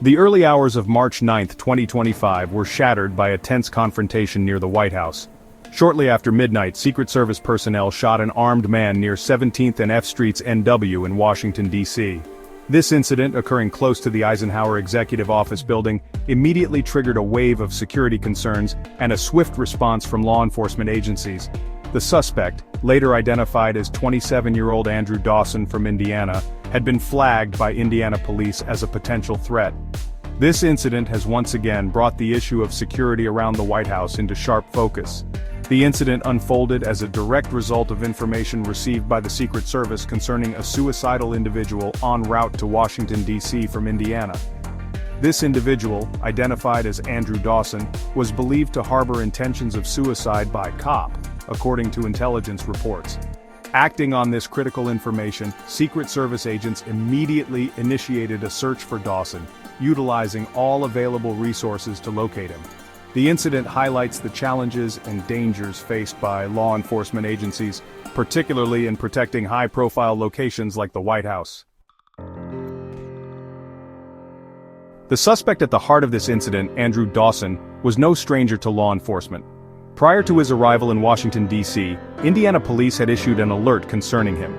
The early hours of March 9, 2025 were shattered by a tense confrontation near the White House. Shortly after midnight, Secret Service personnel shot an armed man near 17th and F Streets NW in Washington, D.C. This incident, occurring close to the Eisenhower Executive Office Building, immediately triggered a wave of security concerns and a swift response from law enforcement agencies. The suspect, later identified as 27-year-old Andrew Dawson from Indiana, had been flagged by Indiana police as a potential threat. This incident has once again brought the issue of security around the White House into sharp focus. The incident unfolded as a direct result of information received by the Secret Service concerning a suicidal individual en route to Washington, D.C. from Indiana. This individual, identified as Andrew Dawson, was believed to harbor intentions of suicide by cop, according to intelligence reports. Acting on this critical information, Secret Service agents immediately initiated a search for Dawson, utilizing all available resources to locate him. The incident highlights the challenges and dangers faced by law enforcement agencies, particularly in protecting high-profile locations like the White House. The suspect at the heart of this incident, Andrew Dawson, was no stranger to law enforcement. Prior to his arrival in Washington, D.C., Indiana police had issued an alert concerning him.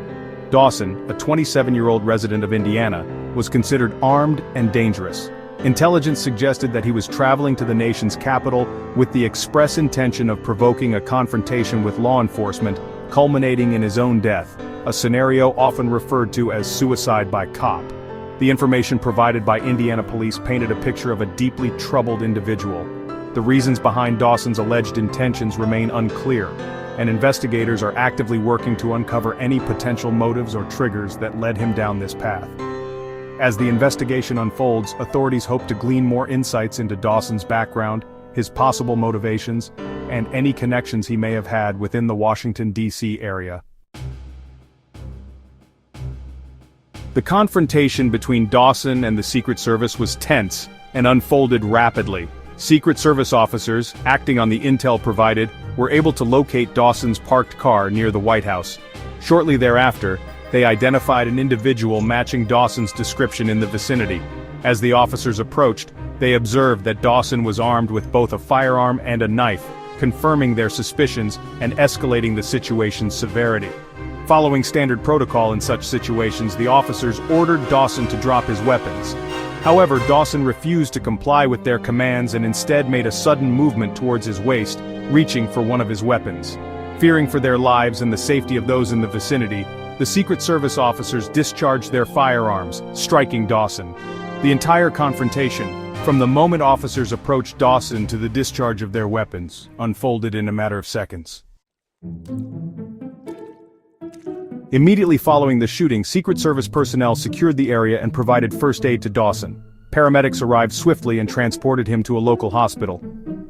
Dawson, a 27-year-old resident of Indiana, was considered armed and dangerous. Intelligence suggested that he was traveling to the nation's capital with the express intention of provoking a confrontation with law enforcement, culminating in his own death, a scenario often referred to as suicide by cop. The information provided by Indiana police painted a picture of a deeply troubled individual. The reasons behind Dawson's alleged intentions remain unclear, and investigators are actively working to uncover any potential motives or triggers that led him down this path. As the investigation unfolds, authorities hope to glean more insights into Dawson's background, his possible motivations, and any connections he may have had within the Washington, D.C. area. The confrontation between Dawson and the Secret Service was tense and unfolded rapidly. Secret Service officers, acting on the intel provided, were able to locate Dawson's parked car near the White House. Shortly thereafter, they identified an individual matching Dawson's description in the vicinity. As the officers approached, they observed that Dawson was armed with both a firearm and a knife, confirming their suspicions and escalating the situation's severity. Following standard protocol in such situations, the officers ordered Dawson to drop his weapons. However, Dawson refused to comply with their commands and instead made a sudden movement towards his waist, reaching for one of his weapons. Fearing for their lives and the safety of those in the vicinity, the Secret Service officers discharged their firearms, striking Dawson. The entire confrontation, from the moment officers approached Dawson to the discharge of their weapons, unfolded in a matter of seconds. Immediately following the shooting, Secret Service personnel secured the area and provided first aid to Dawson. Paramedics arrived swiftly and transported him to a local hospital.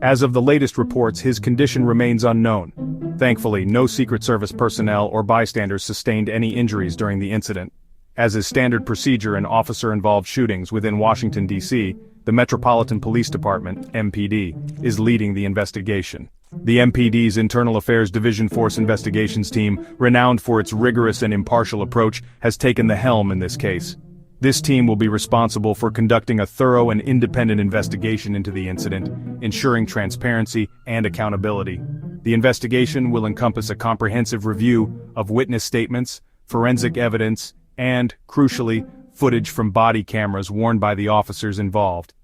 As of the latest reports, his condition remains unknown. Thankfully, no Secret Service personnel or bystanders sustained any injuries during the incident. As is standard procedure in officer-involved shootings within Washington, D.C., the Metropolitan Police Department, MPD, is leading the investigation. The MPD's Internal Affairs Division Force Investigations Team, renowned for its rigorous and impartial approach, has taken the helm in this case. This team will be responsible for conducting a thorough and independent investigation into the incident, ensuring transparency and accountability. The investigation will encompass a comprehensive review of witness statements, forensic evidence, and, crucially, footage from body cameras worn by the officers involved.